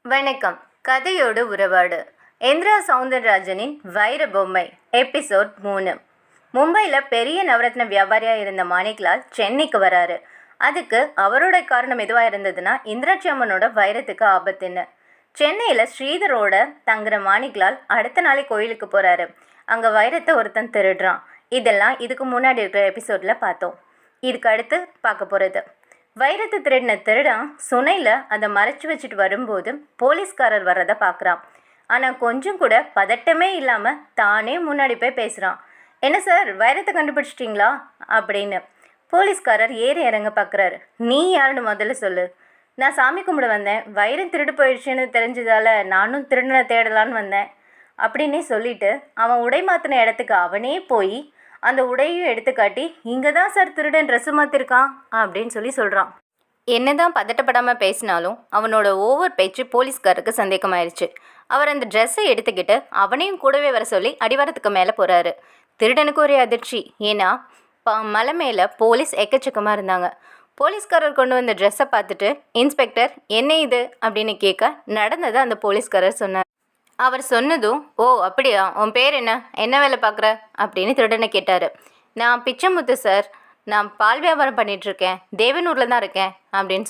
வணக்கம். கதையோடு உறவாடு. இந்திரா சௌந்தரராஜனின் வைர பொம்மை எபிசோட் 3. மும்பையில் பெரிய நவரத்ன வியாபாரியாக இருந்த மாணிக்லால் சென்னைக்கு வராரு. அதுக்கு அவரோட காரணம் எதுவாக இருந்ததுன்னா இந்திராட்சி அம்மனோட வைரத்துக்கு ஆபத்துன்னு. சென்னையில் ஸ்ரீதரோட தங்குற மாணிக்லால் அடுத்த நாளே கோயிலுக்கு போகிறாரு. அங்கே வைரத்தை ஒருத்தன் திருடுறான். இதெல்லாம் இதுக்கு முன்னாடி இருக்கிற எபிசோடில் பார்த்தோம். இதுக்கு அடுத்து பார்க்க போகிறது, வைரத்தை திருடின திருடன் சுனையில் அதை மறைச்சி வச்சுட்டு வரும்போது போலீஸ்காரர் வர்றதை பார்க்குறான். ஆனால் கொஞ்சம் கூட பதட்டமே இல்லாமல் தானே முன்னாடி போய் பேசுகிறான். என்ன சார், வைரத்தை கண்டுபிடிச்சிட்டிங்களா அப்படின்னு. போலீஸ்காரர் ஏறி இறங்க பார்க்குறாரு. நீ யாருன்னு முதல்ல சொல்லு. நான் சாமி கும்பிட வந்தேன், வைரம் திருடு போயிடுச்சுன்னு தெரிஞ்சதால் நானும் திருடனை தேடலான்னு வந்தேன் அப்படின்னே சொல்லிட்டு அவன் உடை மாற்றின இடத்துக்கு அவனே போய் அந்த உடையும் எடுத்து காட்டி, இங்கே தான் சார் திருடன் ட்ரெஸ்ஸு மாற்றிருக்கான் அப்படின்னு சொல்கிறான். என்னதான் பதட்டப்படாமல் பேசினாலும் அவனோட ஓவர் பேச்சு போலீஸ்காரருக்கு சந்தேகமாயிருச்சு. அவர் அந்த ட்ரெஸ்ஸை எடுத்துக்கிட்டு அவனையும் கூடவே வர சொல்லி அடிவாரத்துக்கு மேலே போகிறாரு. திருடனுக்கு ஒரே அதிர்ச்சி. ஏன்னா மலை மேலே போலீஸ் எக்கச்சக்கமாக இருந்தாங்க. போலீஸ்காரர் கொண்டு வந்த ட்ரெஸ்ஸை பார்த்துட்டு, இன்ஸ்பெக்டர் என்ன இது அப்படின்னு கேட்க நடந்ததை அந்த போலீஸ்காரர் சொன்னார். அவர் சொன்னதும், ஓ அப்படியா, உன் பேர் என்ன, என்ன வேலை பார்க்குற அப்படின்னு திருடனை கேட்டார். நான் பிச்சைமுத்து சார், நான் பால் வியாபாரம் பண்ணிகிட்ருக்கேன், தேவனூரில் தான் இருக்கேன் அப்படின்னு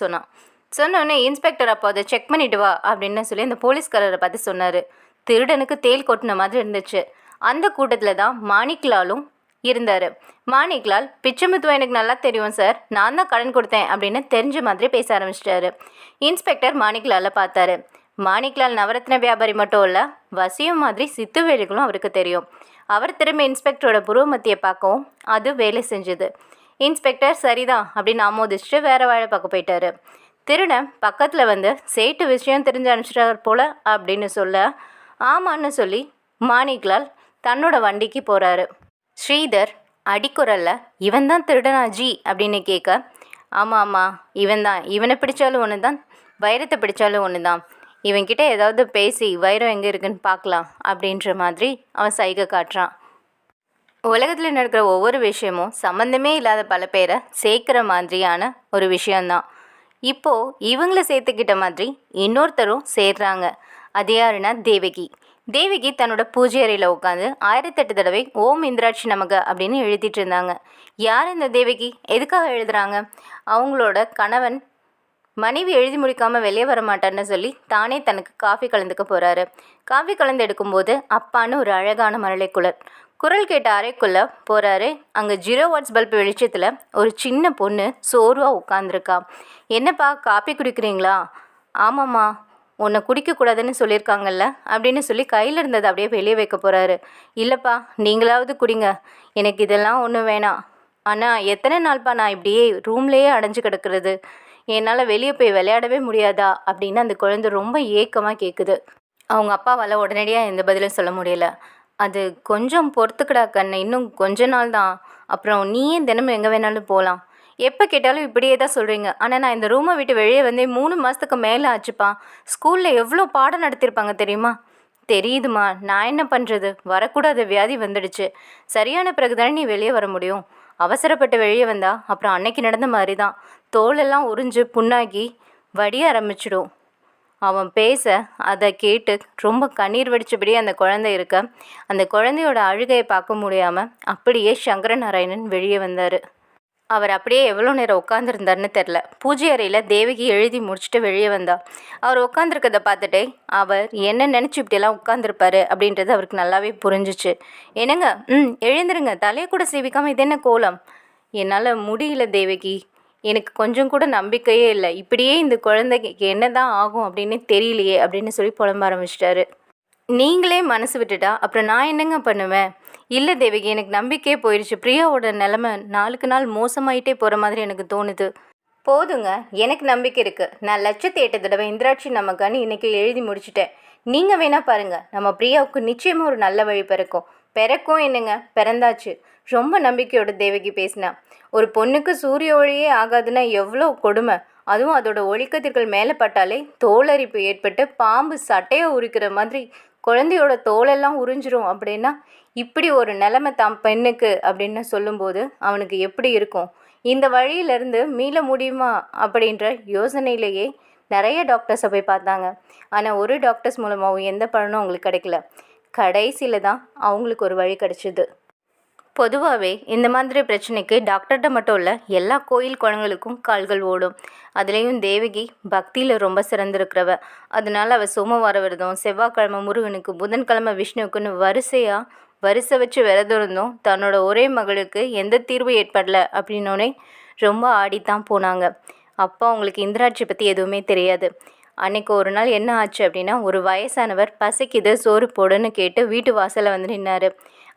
சொன்னோடனே இன்ஸ்பெக்டர் அப்போ அதை செக் பண்ணிட்டு வா அப்படின்னு சொல்லி அந்த போலீஸ்காரரை பார்த்து சொன்னார். திருடனுக்கு தேல் கொட்டின மாதிரி இருந்துச்சு. அந்த கூட்டத்தில் தான் மாணிக்லாலும் இருந்தார். மாணிக்லால், பிச்சைமுத்துவா எனக்கு நல்லா தெரியும் சார், நான் தான் கடன் கொடுத்தேன் அப்படின்னு தெரிஞ்ச மாதிரி பேச ஆரம்பிச்சிட்டாரு. இன்ஸ்பெக்டர் மாணிக்லாலை பார்த்தாரு. மாணிக்லால் நவரத்ன வியாபாரி மட்டும் இல்லை, வசியம் மாதிரி சித்து வேலைகளும் அவருக்கு தெரியும். அவர் திரும்ப இன்ஸ்பெக்டரோட புருவமத்தியை பார்க்கவும் அது வேலை செஞ்சுது. இன்ஸ்பெக்டர் சரிதான் அப்படின்னு ஆமோதிச்சுட்டு வேறு வேலை பார்க்க போயிட்டாரு. திருடன் பக்கத்தில் வந்து சேட்டு விஷயம் தெரிஞ்சு அனுப்பிச்சிட்டார் போல அப்படின்னு சொல்ல, ஆமான்னு சொல்லி மாணிக்லால் தன்னோட வண்டிக்கு போகிறாரு. ஸ்ரீதர் அடிக்குறல்ல, இவன் தான் திருடனாஜி அப்படின்னு கேட்க, ஆமாம் ஆமாம் இவன் தான், இவனை பிடிச்சாலும் ஒன்று தான், வைரத்தை பிடிச்சாலும் ஒன்று தான், இவன்கிட்ட ஏதாவது பேசி வைரம் எங்கே இருக்குன்னு பார்க்கலாம் அப்படின்ற மாதிரி அவன் சைகை காட்டுறான். உலகத்தில் நடக்கிற ஒவ்வொரு விஷயமும் சம்மந்தமே இல்லாத பல பேரை சேர்க்குற மாதிரியான ஒரு விஷயந்தான். இப்போது இவங்கள சேர்த்துக்கிட்ட மாதிரி இன்னொருத்தரும் சேர்றாங்க. அது யாருன்னா தேவகி. தேவகி தன்னோட பூஜை அறையில் உட்காந்து 1008 தடவை ஓம் இந்திராட்சி நமக அப்படின்னு எழுதிட்டு இருந்தாங்க. யார் இந்த தேவகி, எதுக்காக எழுதுகிறாங்க? அவங்களோட கணவன் மனைவி எழுதி முடிக்காமல் வெளியே வர மாட்டான்னு சொல்லி தானே தனக்கு காஃபி கலந்துக்க போகிறாரு. காஃபி கலந்து எடுக்கும்போது அப்பான்னு ஒரு அழகான மரளை குரல் கேட்ட அறைக்குள்ளே போகிறாரு. அங்கே 0 வாட்ஸ் பல்ப் வெளிச்சத்தில் ஒரு சின்ன பொண்ணு சோர்வாக உட்காந்துருக்கா. என்னப்பா காஃபி குடிக்கிறீங்களா? ஆமாம்மா, உன்னை குடிக்கக்கூடாதுன்னு சொல்லியிருக்காங்கல்ல அப்படின்னு சொல்லி கையில் இருந்ததை அப்படியே வெளியே வைக்க போகிறாரு. இல்லைப்பா, நீங்களாவது குடிங்க, எனக்கு இதெல்லாம் ஒன்றும் வேணாம். ஆனால் எத்தனை நாள்ப்பா நான் இப்படியே ரூம்லேயே அடைஞ்சு கிடக்கிறது, என்னால் வெளியே போய் விளையாடவே முடியாதா அப்படின்னு அந்த குழந்தை ரொம்ப ஏக்கமாக கேட்குது. அவங்க அப்பாவால் உடனடியாக எந்த பதிலும் சொல்ல முடியல. அது கொஞ்சம் பொறுத்துக்கடா கண்ணு, இன்னும் கொஞ்ச நாள் தான், அப்புறம் நீயே தினமும் எங்கே வேணாலும் போகலாம். எப்போ கேட்டாலும் இப்படியே தான் சொல்கிறீங்க. ஆனால் நான் இந்த ரூமை விட்டு வெளியே வந்தே 3 மாதத்துக்கு மேலே ஆச்சுப்பா. ஸ்கூலில் எவ்வளோ பாடம் நடத்திருப்பாங்க தெரியுமா? தெரியுதுமா, நான் என்ன பண்ணுறது, வரக்கூடாத வியாதி வந்துடுச்சு. சரியான பிறகு தானே நீ வெளியே வர முடியும். அவசரப்பட்டு வெளியே வந்தா அப்புறம் அன்னைக்கு நடந்த மாதிரி தான், தோலெல்லாம் உறிஞ்சு புண்ணாகி வடிய ஆரம்பிச்சிடும். அவன் பேச அதை கேட்டு ரொம்ப கண்ணீர் வடித்தபடியே அந்த குழந்தை இருக்க, அந்த குழந்தையோட அழுகையை பார்க்க முடியாமல் அப்படியே சங்கரநாராயணன் வெளியே வந்தார். அவர் அப்படியே எவ்வளோ நேரம் உட்காந்துருந்தார்னு தெரில. பூஜை அறையில் தேவகி எழுதி முடிச்சுட்டு வெளியே வந்தார். அவர் உட்காந்துருக்கதை பார்த்துட்டே அவர் என்ன நினச்சி இப்படியெல்லாம் உட்காந்துருப்பாரு அப்படின்றது அவருக்கு நல்லாவே புரிஞ்சிச்சு. என்னங்க, எழுந்துருங்க, தலையை கூட சீவிக்காமல் இது என்ன கோலம்? என்னால் முடியல தேவகி, எனக்கு கொஞ்சம் கூட நம்பிக்கையே இல்லை, இப்படியே இந்த குழந்தைக்கு என்ன தான் ஆகும் அப்படின்னு தெரியலையே அப்படின்னு சொல்லி புலம்ப ஆரம்பிச்சிட்டாரு. நீங்களே மனசு விட்டுட்டா அப்புறம் நான் என்னங்க பண்ணுவேன்? இல்லை தேவகி, எனக்கு நம்பிக்கையே போயிடுச்சு. பிரியாவோட நிலைமை நாளுக்கு நாள் மோசமாயிட்டே போகிற மாதிரி எனக்கு தோணுது. போதுங்க, எனக்கு நம்பிக்கை இருக்குது. நான் 108 தடவை இந்திராட்சி நமக்கான்னு இன்றைக்கி எழுதி முடிச்சுட்டேன். நீங்கள் வேணால் பாருங்கள், நம்ம பிரியாவுக்கு நிச்சயமாக ஒரு நல்ல வழி பிறக்கும் என்னங்க, பிறந்தாச்சு. ரொம்ப நம்பிக்கையோட தேவகி பேசினா. ஒரு பொண்ணுக்கு சூரிய ஒளியே ஆகாதுன்னா எவ்வளோ கொடுமை. அதுவும் அதோட ஒளிக்கதிர்கள் மேலே பட்டாலே தோலரிப்பு ஏற்பட்டு பாம்பு சட்டையை உரிக்கிற மாதிரி குழந்தையோட தோலெல்லாம் உறிஞ்சிரும். அப்படின்னா இப்படி ஒரு நிலைமை தாம் பெண்ணுக்கு அப்படின்னு சொல்லும்போது அவனுக்கு எப்படி இருக்கும்? இந்த வழியிலேருந்து மீள முடியுமா அப்படின்ற யோசனையிலேயே நிறைய டாக்டர்ஸை போய் பார்த்தாங்க. ஆனால் ஒரு டாக்டர்ஸ் மூலமாகவும் எந்த பலனும் அவங்களுக்கு கிடைக்கல. கடைசியில் தான் அவங்களுக்கு ஒரு வழி கிடைச்சிது. பொதுவாகவே இந்த மாதிரி பிரச்சனைக்கு டாக்டர்கிட்ட மட்டும் இல்லை, எல்லா கோயில் குளங்களுக்கும் கால்கள் ஓடும். அதுலேயும் தேவகி பக்தியில் ரொம்ப சிறந்திருக்கிறவ. அதனால அவள் சோமவார விரதம், செவ்வாய்க்கிழமை முருகனுக்கு, புதன்கிழமை விஷ்ணுவுக்குன்னு வரிசை வச்சு விரதம் இருந்தோம். தன்னோட ஒரே மகளுக்கு எந்த தீர்வு ஏற்படலை அப்படின்னோடனே ரொம்ப ஆடித்தான் போனாங்க. அப்போ அவங்களுக்கு இந்திராட்சி பற்றி எதுவுமே தெரியாது. அன்றைக்கி ஒரு நாள் என்ன ஆச்சு அப்படின்னா, ஒரு வயசானவர் பசிக்குது சோறு போடுன்னு கேட்டு வீட்டு வாசலில் வந்து நின்னார்.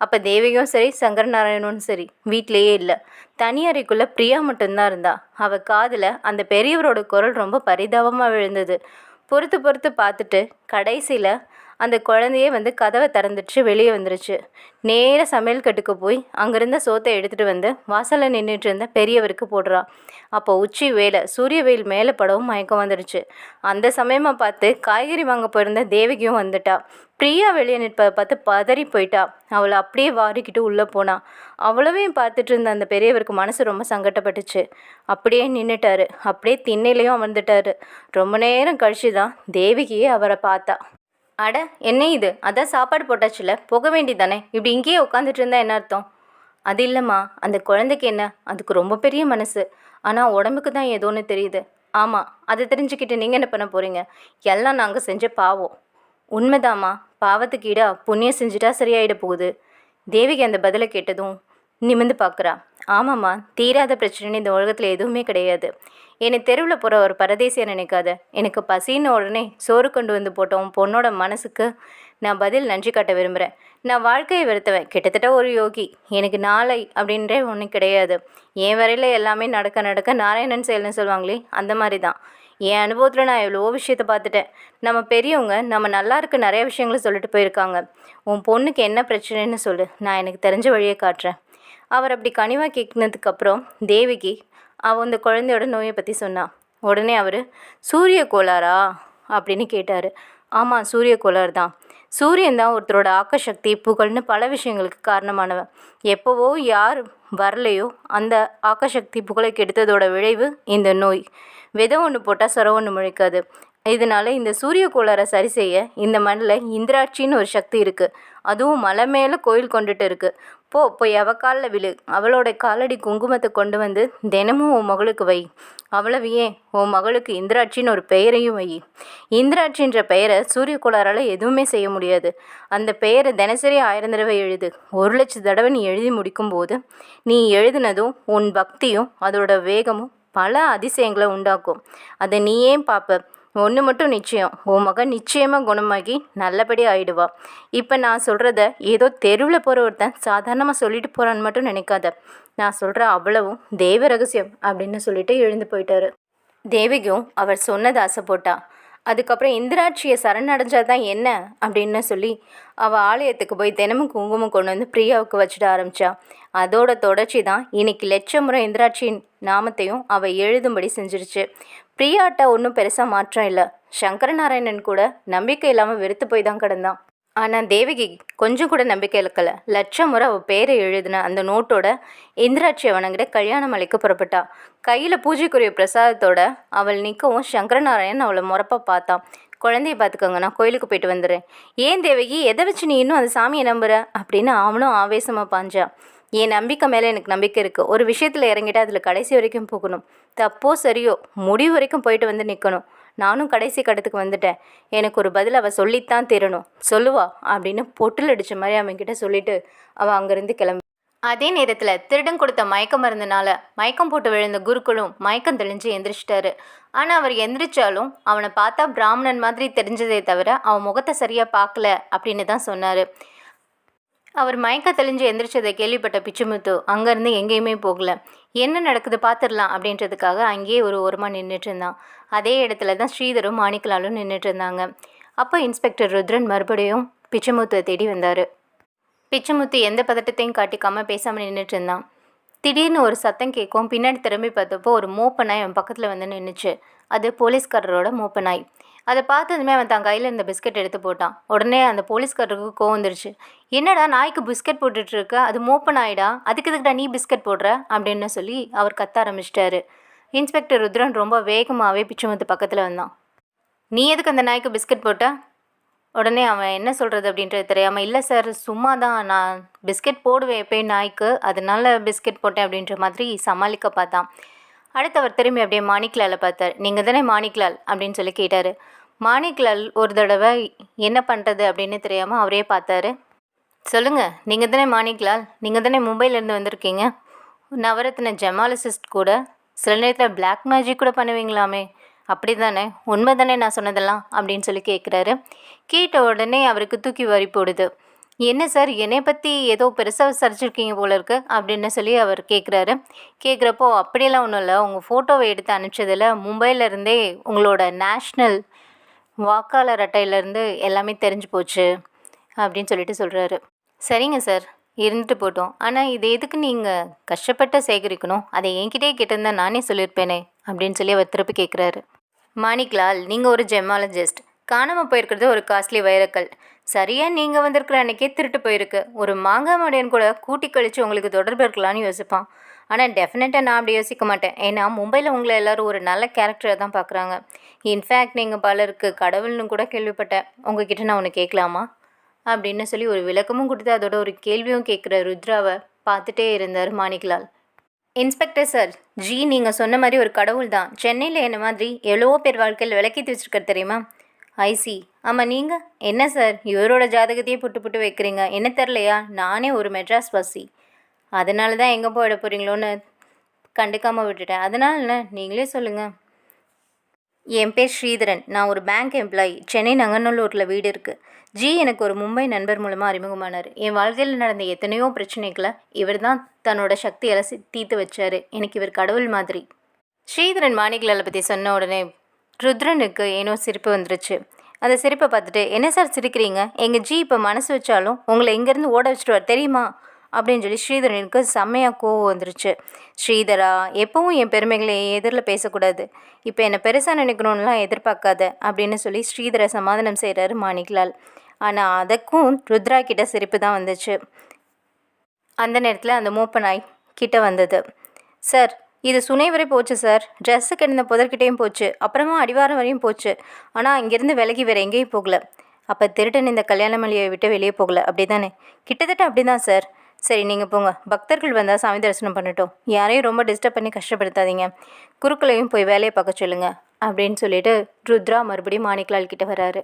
அப்போ தேவியும் சரி சங்கரநாராயணனும் சரி வீட்டிலையே இல்லை. தனியறைக்குள்ளே பிரியா மட்டும்தான் இருந்தா. அவள் காதில் அந்த பெரியவரோட குரல் ரொம்ப பரிதாபமாக விழுந்தது. பொறுத்து பார்த்துட்டு கடைசியில் அந்த குழந்தையே வந்து கதவை திறந்துடுச்சு, வெளியே வந்துருச்சு. நேராக சமையல் கட்டுக்கு போய் அங்கேருந்த சோத்தை எடுத்துகிட்டு வந்து வாசலில் நின்றுட்டு இருந்த பெரியவருக்கு போடுறா. அப்போ உச்சி வேலை, சூரிய வெயில் மேலே படவும் மயக்கம் வந்துடுச்சு. அந்த சமயமாக பார்த்து காய்கறி வாங்க போயிருந்த தேவகியும் வந்துட்டா. பிரியா வெளியே நிற்பதை பார்த்து பதறி போயிட்டா. அவளை அப்படியே வாரிக்கிட்டு உள்ளே போனா. அவ்வளவையும் பார்த்துட்டு இருந்த அந்த பெரியவருக்கு மனசு ரொம்ப சங்கடப்பட்டுச்சு. அப்படியே நின்றுட்டாரு. அப்படியே திண்ணையிலையும் அமர்ந்துட்டாரு. ரொம்ப நேரம் கழிச்சு தான் தேவகியே அவரை பார்த்தா. அட, என்ன இது? அதான் சாப்பாடு போட்டாச்சுல, போக வேண்டியதானே? இப்படி இங்கேயே உட்காந்துட்டு இருந்தா என்ன அர்த்தம்? அது இல்லைம்மா, அந்த குழந்தைக்கு என்ன, அதுக்கு ரொம்ப பெரிய மனசு. ஆனால் உடம்புக்கு தான் ஏதோன்னு தெரியுது. ஆமாம், அதை தெரிஞ்சுக்கிட்டு நீங்கள் என்ன பண்ண போகிறீங்க? எல்லாம் நாங்கள் செஞ்ச பாவம். உண்மைதாம்மா, பாவத்துக்கு ஈடா புண்ணியம் செஞ்சுட்டா சரியாயிட போகுது. தேவிக்கு அந்த பதிலை கேட்டதும் நிமிந்து பார்க்குறா. ஆமாம்மா, தீராத பிரச்சனைன்னு இந்த உலகத்தில் எதுவுமே கிடையாது. என்னை தெருவில் போகிற ஒரு பரதேசியை நினைக்காத. எனக்கு பசின்னு உடனே சோறு கொண்டு வந்து போட்டோம் பொண்ணோட மனசுக்கு நான் பதில் நன்றி காட்ட விரும்புகிறேன். நான் வாழ்க்கையை வெறுத்தவன், கிட்டத்தட்ட ஒரு யோகி. எனக்கு நாளை அப்படின்றே ஒன்றும் கிடையாது. என் வரையில் எல்லாமே நடக்க நாராயணன் செயல்னு சொல்லுவாங்களே, அந்த மாதிரி தான். என் அனுபவத்தில் நான் எவ்வளோ விஷயத்தை பார்த்துட்டேன். நம்ம பெரியவங்க நம்ம நல்லா இருக்க நிறைய விஷயங்களை சொல்லிட்டு போயிருக்காங்க. உன் பொண்ணுக்கு என்ன பிரச்சனைன்னு சொல்லு, நான் எனக்கு தெரிஞ்ச வழியை காட்டுறேன். அவர் அப்படி கனிவாக கேட்குனதுக்கப்புறம் தேவிக்கு அவள் அந்த குழந்தையோட நோயை பற்றி சொன்னான். உடனே அவர் சூரிய கோளாறா அப்படின்னு கேட்டார். ஆமாம், சூரிய கோளாறு தான். சூரியன் தான் ஒருத்தரோட ஆக்கசக்தி, புகழ்னு பல விஷயங்களுக்கு காரணமானவன். எப்போவோ யார் வரலையோ அந்த ஆக்கசக்தி புகழை கெடுத்ததோட விளைவு இந்த நோய். விதை ஒன்று போட்டால் சொர ஒன்று முளைக்காது. இதனால இந்த சூரிய கோளாறை சரி செய்ய இந்த மண்ணில் இந்திராட்சின்னு ஒரு சக்தி இருக்குது. அதுவும் மலை மேலே கோயில் கொண்டுட்டு இருக்குது. போய் அவள் காலில் விழு. அவளோட காலடி குங்குமத்தை கொண்டு வந்து தினமும் உன் மகளுக்கு வை. அவ்வளவு ஏன், உன் மகளுக்கு இந்திராட்சின்னு ஒரு பெயரையும் வை. இந்திராட்சின்ற பெயரை சூரிய கோளாறால் எதுவுமே செய்ய முடியாது. அந்த பெயரை தினசரி 1000 தடவை எழுது. 1,00,000 தடவை நீ எழுதி முடிக்கும்போது நீ எழுதினதும் உன் பக்தியும் அதோட வேகமும் பல அதிசயங்களை உண்டாக்கும். அதை நீ ஏன் பார்ப்ப? ஒன்று மட்டும் நிச்சயம், உன் மகன் நிச்சயமாக குணமாகி நல்லபடியாக ஆயிடுவா. இப்போ நான் சொல்கிறத ஏதோ தெருவில் போகிற ஒருத்தன் சாதாரணமாக சொல்லிட்டு போகிறான்னு மட்டும் நினைக்காத. நான் சொல்கிற அவ்வளவும் தெய்வ ரகசியம் அப்படின்னு சொல்லிட்டு எழுந்து போயிட்டாரு. தேவிக்கும் அவர் சொன்னதை ஆசைப்பட்டா. அதுக்கப்புறம் இந்திராட்சியை சரணடைஞ்சால் தான் என்ன அப்படின்னு சொல்லி அவள் ஆலயத்துக்கு போய் தினமும் குங்குமம் கொண்டு வந்து பிரியாவுக்கு வச்சுட ஆரம்பித்தா. அதோட தொடர்ச்சி தான் இன்னைக்கு லட்சம் முறை இந்திராட்சியின் நாமத்தையும் அவள் எழுதும்படி செஞ்சிருச்சு. பிரியாட்ட ஒன்றும் பெருசாக மாற்றம் இல்லை. சங்கரநாராயணன் கூட நம்பிக்கை இல்லாமல் வெறுத்து போய் தான் கிடந்தான். ஆனால் தேவகி கொஞ்சம் கூட நம்பிக்கை இழக்கலை. லட்சம் முறை அவள் பேரை எழுதின அந்த நோட்டோட இந்திராட்சியை வணங்கிட கல்யாணமலைக்கு புறப்பட்டா. கையில் பூஜைக்குரிய பிரசாதத்தோட அவள் நிற்கவும் சங்கரநாராயணன் அவளை முறப்பா பார்த்தான். குழந்தைய பார்த்துக்கோங்க, நான் கோயிலுக்கு போயிட்டு வந்துடுறேன். ஏன் தேவகி, எதை வச்சு நீ இன்னும் அந்த சாமியை நம்புற அப்படின்னு அவனும் ஆவேசமாக பாஞ்சான். என் நம்பிக்கை மேலே எனக்கு நம்பிக்கை இருக்குது. ஒரு விஷயத்தில் இறங்கிட்டு அதில் கடைசி வரைக்கும் போகணும். தப்போ சரியோ முடிவு வரைக்கும் போயிட்டு வந்து நிற்கணும். நானும் கடைசி கட்டத்துக்கு வந்துட்டேன். எனக்கு ஒரு பதில் அவள் சொல்லித்தான் தீரணும். சொல்லுவா அப்படின்னு பொட்டில் அடித்த மாதிரி அவன்கிட்ட சொல்லிட்டு அவள் அங்கேருந்து கிளம்பி. அதே நேரத்தில் திருடன் கொடுத்த மயக்க மருந்துனால மயக்கம் போட்டு விழுந்த குருக்களும் மயக்கம் தெளிஞ்சு எந்திரிச்சிட்டாரு. ஆனால் அவர் எந்திரிச்சாலும் அவனை பார்த்தா பிராமணன் மாதிரி தெரிஞ்சதே தவிர அவன் முகத்தை சரியாக பார்க்கல அப்படின்னு தான் சொன்னார். அவர் மயக்க தெளிஞ்சு எந்திரிச்சதை கேள்விப்பட்ட பிச்சுமுத்து அங்கேருந்து எங்கேயுமே போகல. என்ன நடக்குது பார்த்துடலாம் அப்படின்றதுக்காக அங்கேயே ஒரு ஓரமாக நின்றுட்டு இருந்தான். அதே இடத்துல தான் ஸ்ரீதரும் மாணிக்கலாலும் நின்றுட்டு இருந்தாங்க. அப்போ இன்ஸ்பெக்டர் ருத்ரன் மறுபடியும் பிச்சுமுத்துவை தேடி வந்தார். பிச்சுமுத்து எந்த பதட்டத்தையும் காட்டிக்காமல் பேசாமல் நின்றுட்டு இருந்தான். திடீர்னு ஒரு சத்தம் கேட்கும். பின்னாடி திரும்பி பார்த்தப்போ ஒரு மோப்ப நாய் அவன் பக்கத்தில் வந்து நின்றுச்சு. அது போலீஸ்காரரோட மோப்ப நாய். அதை பார்த்ததுமே அவன் தன் கையில் இருந்த பிஸ்கட் எடுத்து போட்டான். உடனே அந்த போலீஸ்காரருக்கு கோவம் வந்துருச்சு. என்னடா நாய்க்கு பிஸ்கட் போட்டுட்ருக்க, அது மோப்ப நாயிடா, அதுக்கு எதுக்குடா நீ பிஸ்கட் போடுற அப்படின்னு சொல்லி அவர் கத்த ஆரம்பிச்சிட்டாரு. இன்ஸ்பெக்டர் ருத்ரன் ரொம்ப வேகமாகவே பிச்சுமுத்து பக்கத்தில் வந்தான். நீ எதுக்கு அந்த நாய்க்கு பிஸ்கட் போட்ட? உடனே அவன் என்ன சொல்கிறது அப்படின்றது தெரியாமல், இல்லை சார் சும்மா தான், நான் பிஸ்கட் போடுவேன் எப்பயும் நாய்க்கு, அதனால பிஸ்கட் போட்டேன் அப்படின்ற மாதிரி சமாளிக்க பார்த்தான். அடுத்தவர் திரும்பி அப்படியே மாணிக்லாலை பார்த்தார். நீங்கள் தானே மாணிக்லால் அப்படின்னு சொல்லி கேட்டார். மாணிக்லால் ஒரு தடவை என்ன பண்ணுறது அப்படின்னு தெரியாமல் அவரே பார்த்தாரு. சொல்லுங்கள், நீங்கள் தானே மாணிக்லால், நீங்கள் தானே மும்பையிலேருந்து வந்திருக்கீங்க, நவரத்ன ஜெமாலஜிஸ்ட் கூட, சில நேரத்தில் பிளாக் மேஜிக் கூட பண்ணுவீங்களாமே, அப்படி தானே, உண்மை தானே நான் சொன்னதெல்லாம் அப்படின்னு சொல்லி கேட்குறாரு. கேட்ட உடனே அவருக்கு தூக்கி வரி போடுது. என்ன சார், என்னை பற்றி ஏதோ பெருசாக விசாரிச்சிருக்கீங்க போல இருக்கு அப்படின்னு சொல்லி அவர் கேட்குறாரு. கேட்குறப்போ அப்படியெல்லாம் ஒன்றும் இல்லை, உங்கள் ஃபோட்டோவை எடுத்து அனுப்பிச்சதில் மும்பையிலேருந்தே உங்களோட நேஷ்னல் வாக்காளர் அட்டையிலேருந்து எல்லாமே தெரிஞ்சு போச்சு அப்படின்னு சொல்லிட்டு சொல்கிறாரு. சரிங்க சார், இருந்துட்டு போட்டோம், ஆனால் இது எதுக்கு நீங்கள் கஷ்டப்பட்டு சேகரிக்கணும், அதை என்கிட்டே கேட்டிருந்தா நானே சொல்லியிருப்பேனே அப்படின்னு சொல்லி அவர் திருப்பி கேட்குறாரு. மாணிக்லால், நீங்கள் ஒரு ஜெமாலஜிஸ்ட், காணாமல் போயிருக்கிறது ஒரு காஸ்ட்லி வைரக்கல், சரியாக நீங்கள் வந்திருக்கிற அன்றைக்கே திருட்டு போயிருக்கு. ஒரு மாங்காய் மாடியன் கூட கூட்டி கழித்து உங்களுக்கு தொடர்பு இருக்கலான்னு யோசிப்பான். ஆனால் டெஃபினட்டாக நான் அப்படி யோசிக்க மாட்டேன். ஏன்னா மும்பையில் உங்களை எல்லோரும் ஒரு நல்ல கேரக்டரை தான் பார்க்குறாங்க. இன்ஃபேக்ட் நீங்கள் பலருக்கு கடவுள்னு கூட கேள்விப்பட்டேன். உங்ககிட்ட நான் ஒன்று கேட்கலாமா அப்படின்னு சொல்லி ஒரு விளக்கமும் கொடுத்து அதோட ஒரு கேள்வியும் கேட்குற ருத்ராவை பார்த்துட்டே இருந்தார் மாணிக்லால். இன்ஸ்பெக்டர் சார், ஜி நீங்கள் சொன்ன மாதிரி ஒரு கடவுள் தான். சென்னையில் என்ன மாதிரி எவ்வளவோ பேர் வாழ்க்கையில் விளக்கேற்றி வச்சுருக்காரு தெரியுமா? ஐசி. ஆமாம், நீங்கள் என்ன சார் இவரோட ஜாதகத்தையே புட்டு புட்டு வைக்கிறீங்க, என்ன தெரிலையா? நானே ஒரு மெட்ராஸ் வாசி, அதனால தான் எங்கே போயிட போகிறீங்களோன்னு கண்டுக்காமல் விட்டுட்டேன். அதனால என்ன, நீங்களே சொல்லுங்கள். என் பேர் ஸ்ரீதரன், நான் ஒரு பேங்க் எம்ப்ளாயி, சென்னை நங்கநல்லூரில் வீடு இருக்குது. ஜி எனக்கு ஒரு மும்பை நண்பர் மூலமாக அறிமுகமானார். என் வாழ்க்கையில் நடந்த எத்தனையோ பிரச்சனைகளை இவர் தான் தன்னோட சக்தியால் தீர்த்து வச்சார். எனக்கு இவர் கடவுள் மாதிரி. ஸ்ரீதரன் மாணிக்லாலை பற்றி சொன்ன உடனே ருத்ரனுக்கு ஏனோ சிரிப்பு வந்துருச்சு. அந்த சிரிப்பை பார்த்துட்டு, என்ன சார் சிரிக்கிறீங்க, எங்கள் ஜி இப்போ மனசு வச்சாலும் உங்களை இங்கேருந்து ஓட வச்சுட்டு தெரியுமா அப்படின்னு சொல்லி ஸ்ரீதரனுக்கு செம்மையாக கோவம் வந்துருச்சு. ஸ்ரீதரா, எப்பவும் என் பெருமைகளை எதிரில் பேசக்கூடாது, இப்போ என்னை பெருசாக நினைக்கணும்லாம் எதிர்பார்க்காத அப்படின்னு சொல்லி ஸ்ரீதரை சமாதானம் செய்கிறாரு மாணிக்லால். ஆனால் அதுக்கும் ருத்ரா கிட்ட சிரிப்பு தான் வந்துச்சு. அந்த நேரத்தில் அந்த மூப்ப நாய் கிட்ட வந்தது. சார், இது சுனை வரை போச்சு சார், ட்ரெஸ்ஸு கிடந்த புதர்கிட்டையும் போச்சு, அப்புறமா அடிவாரம் வரையும் போச்சு, ஆனால் இங்கேருந்து விலகி வேறு எங்கேயும் போகல. அப்போ திருடன் இந்த கல்யாண மலையை விட்டு வெளியே போகல, அப்படி தானே? கிட்டத்தட்ட அப்படி தான் சார். சரி, நீங்கள் போங்க, பக்தர்கள் வந்தால் சாமி தரிசனம் பண்ணட்டும், யாரையும் ரொம்ப டிஸ்டர்ப் பண்ணி கஷ்டப்படுத்தாதீங்க, குறுக்களையும் போய் வேலையை பார்க்க சொல்லுங்க அப்படின்னு சொல்லிட்டு ருத்ரா மறுபடியும் மாணிக்லால் கிட்ட வராரு.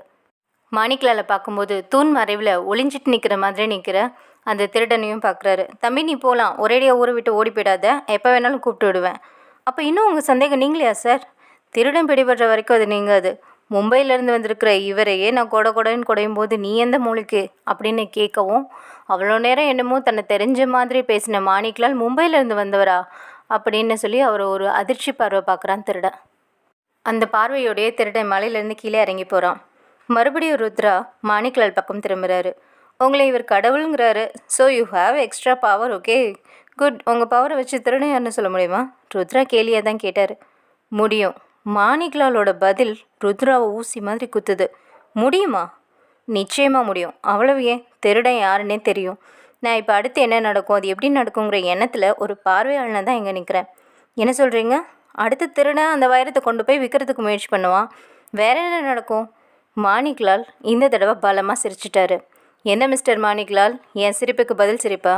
மாணிக்லாலை பார்க்கும்போது தூண் மறைவில் ஒளிஞ்சிட்டு நிற்கிற மாதிரி நிற்கிற அந்த திருடனையும் பார்க்குறாரு. தம்பி, நீ போகலாம், ஒரேடியாக ஊரை விட்டு ஓடி போயிடாத, எப்போ வேணாலும் கூப்பிட்டு விடுவேன். அப்போ இன்னும் உங்கள் சந்தேகம் நீங்களையா சார்? திருடன் பிடிபடுற வரைக்கும் அது நீங்கள் அது மும்பையிலேருந்து வந்திருக்கிற இவரையே நான் கொடைன்னு குடையும் போது நீ எந்த மூளைக்கு அப்படின்னு கேட்கவும், அவ்வளோ நேரம் என்னமோ தன்னை தெரிஞ்ச மாதிரி பேசின மாணிக்லால் மும்பையிலேருந்து வந்தவரா அப்படின்னு சொல்லி அவர் ஒரு அதிர்ச்சி பார்வை பார்க்குறான் திருடன். அந்த பார்வையோடைய திருடன் மலையிலேருந்து கீழே இறங்கி போகிறான். மறுபடியும் ருத்ரா மாணிக்லால் பக்கம் திரும்புகிறாரு. உங்களை இவர் கடவுளுங்கிறாரு, so you have extra power, okay good. உங்கள் பவரை வச்சு திருடன் யாருன்னு சொல்ல முடியுமா? ருத்ரா கேலியாக தான் கேட்டார். முடியும். மாணிக்லாலோட பதில் ருத்ராவை ஊசி மாதிரி குத்துது. முடியுமா? நிச்சயமாக முடியும். அவ்வளவு ஏன், திருடன் யாருன்னே தெரியும். நான் இப்போ அடுத்து என்ன நடக்கும், அது எப்படி நடக்குங்கிற எண்ணத்தில் ஒரு பார்வையாளனை தான் இங்கே நிற்கிறேன். என்ன சொல்கிறீங்க? அடுத்து திருடன் அந்த வைரத்தை கொண்டு போய் விற்கிறதுக்கு முயற்சி பண்ணுவான், வேற என்ன நடக்கும்? மாணிக்லால் இந்த தடவை பலமாக சிரிச்சிட்டாரு. என்ன மிஸ்டர் மாணிக்லால், என் சிரிப்புக்கு பதில் சிரிப்பா?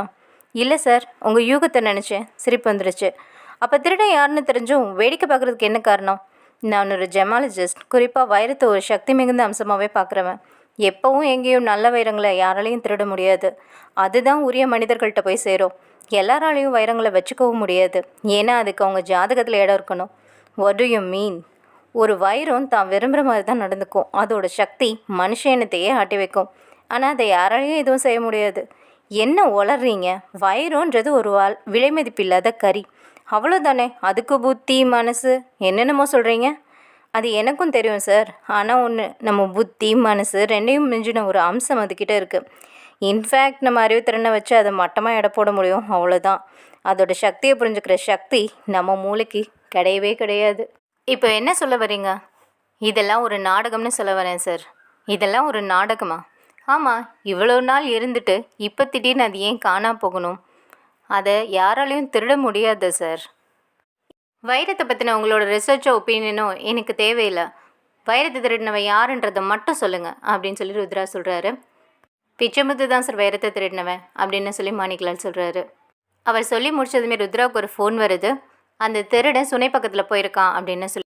இல்லை சார், உங்கள் யூகத்தை நினச்சேன், சிரிப்பு வந்துடுச்சு. அப்போ திருடன் யாருன்னு தெரிஞ்சும் வேடிக்கை பார்க்குறதுக்கு என்ன காரணம்? நான் ஒரு ஜெமாலஜிஸ்ட், குறிப்பாக வைரத்தை ஒரு சக்தி மிகுந்த அம்சமாகவே பார்க்குறவன். எப்போவும் எங்கேயும் நல்ல வைரங்களை யாராலையும் திருட முடியாது, அதுதான் உரிய மனிதர்கள்ட்ட போய் சேரும். எல்லாராலையும் வைரங்களை வச்சுக்கவும் முடியாது, ஏன்னா அதுக்கு அவங்க ஜாதகத்தில் இடம் இருக்கணும். What to you mean? ஒரு வைரம் தான் விரும்புகிற மாதிரி தான் நடந்துக்கும், அதோட சக்தி மனுஷ இனத்தையே ஆட்டி வைக்கும், ஆனால் அதை யாராலையும் எதுவும் செய்ய முடியாது. என்ன உளறீங்க? வைரன்றது ஒரு விலை மதிப்பில்லாத கறி, அவ்வளோதானே. அதுக்கு புத்தி மனசு என்னென்னமோ சொல்கிறீங்க. அது எனக்கும் தெரியும் சார், ஆனால் ஒன்று, நம்ம புத்தி மனசு ரெண்டையும் மிஞ்சின ஒரு அம்சம் அதுக்கிட்ட இருக்குது. இன்ஃபேக்ட் நம்ம அறிவுத்திறனை வச்சு அதை மட்டமாக எடை போட முடியும், அவ்வளோதான். அதோட சக்தியை புரிஞ்சுக்கிற சக்தி நம்ம மூளைக்கு கிடையவே கிடையாது. இப்போ என்ன சொல்ல வரீங்க? இதெல்லாம் ஒரு நாடகம்னு சொல்ல வரேன் சார். இதெல்லாம் ஒரு நாடகமா? ஆமாம், இவ்வளோ நாள் இருந்துட்டு இப்போ திடீர்னு அது ஏன் காணா போகணும்? அதை யாராலையும் திருட முடியாது சார். வைரத்தை பற்றின உங்களோட ரிசர்ச்சோ ஒப்பீனியனோ எனக்கு தேவையில்லை. வைரத்தை திருடினவன் யாருன்றதை மட்டும் சொல்லுங்கள் அப்படின்னு சொல்லி ருத்ரா சொல்கிறாரு. பிச்சைமுத்து தான் சார் வைரத்தை திருடினவன் அப்படின்னு சொல்லி மாணிக்கலால் சொல்கிறாரு. அவர் சொல்லி முடிச்சதுமே ருத்ராவுக்கு ஒரு ஃபோன் வருது. அந்த திருடன் சுனை பக்கத்தில் போயிருக்கான் அப்படின்னு சொல்லி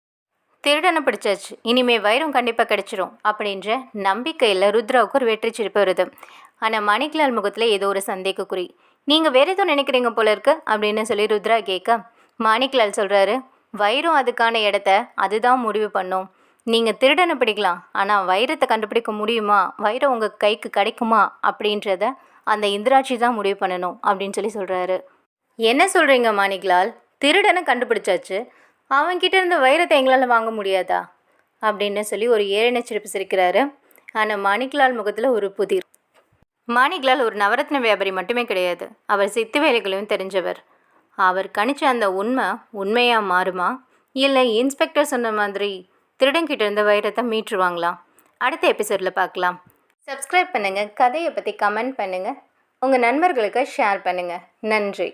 திருடனை பிடிச்சாச்சு, இனிமே வைரம் கண்டிப்பாக கிடைச்சிரும் அப்படின்ற நம்பிக்கையில் ருத்ராவுக்கு ஒரு வெற்றி சிரிப்பு வருது. ஆனால் மாணிக்கலால் முகத்தில் ஏதோ ஒரு சந்தேகக்குறி. நீங்கள் வேறு எதுவும் நினைக்கிறீங்க போல இருக்கு அப்படின்னு சொல்லி ருத்ரா கேட்க மாணிக்கலால் சொல்கிறாரு, வைரம் அதுக்கான இடத்த அதுதான் முடிவு பண்ணும். நீங்கள் திருடனை பிடிக்கலாம், ஆனால் வைரத்தை கண்டுபிடிக்க முடியுமா, வைரம் உங்கள் கைக்கு கிடைக்குமா அப்படின்றத அந்த இந்திராட்சி தான் முடிவு பண்ணணும் அப்படின்னு சொல்லி சொல்கிறாரு. என்ன சொல்கிறீங்க மாணிக்கலால், திருடனை கண்டுபிடிச்சாச்சு, அவன்கிட்ட இருந்த வைரத்தை எங்களால் வாங்க முடியாதா அப்படின்னு சொல்லி ஒரு ஏழனை சிரிப்பு சிரிக்கிறாரு. ஆனால் மாணிக்கலால் முகத்தில் ஒரு புதிர். மாணிக்கலால் ஒரு நவரத்ன வியாபாரி மட்டுமே கிடையாது, அவர் சித்து வேலைகளையும் தெரிஞ்சவர். அவர் கணிச்ச அந்த உண்மை உண்மையாக மாறுமா, இல்லை இன்ஸ்பெக்டர் சொன்ன மாதிரி திருடங்கிட்ட இருந்த வைரத்தை மீட்டுருவாங்களா? அடுத்த எபிசோடில் பார்க்கலாம். சப்ஸ்கிரைப் பண்ணுங்கள், கதையை பற்றி கமெண்ட் பண்ணுங்கள், உங்கள் நண்பர்களுக்கு ஷேர் பண்ணுங்கள். நன்றி.